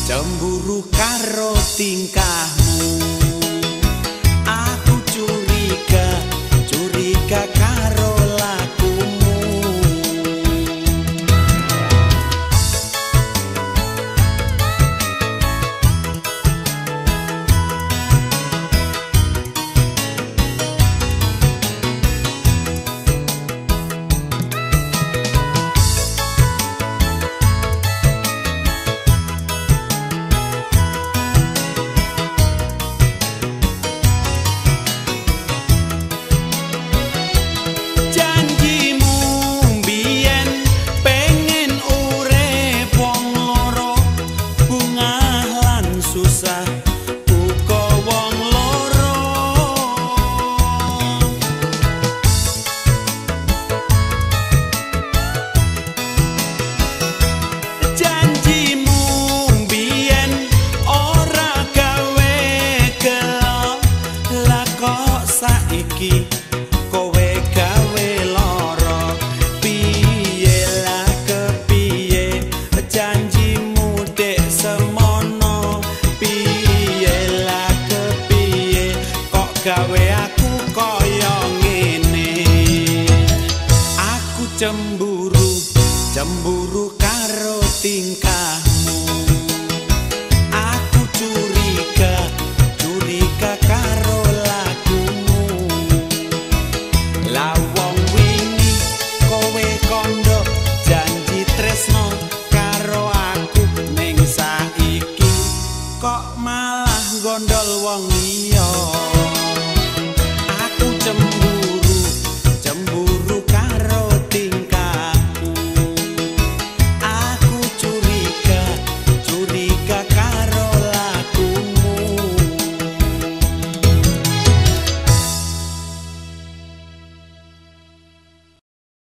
Cemburu karo tingkahmu, aku curiga, curiga karo lakumu. Saiki kowe gawe lara, piye lah kepiye janjimu dek semono, piye lah kepiye kok gawe aku kaya ngene. Aku cemburu, cemburu karo tingkahmu, aku curiga, curiga karo lawong wingi kowe kondo janji tresno karo aku, ning saiki kok malah gondol wong liya.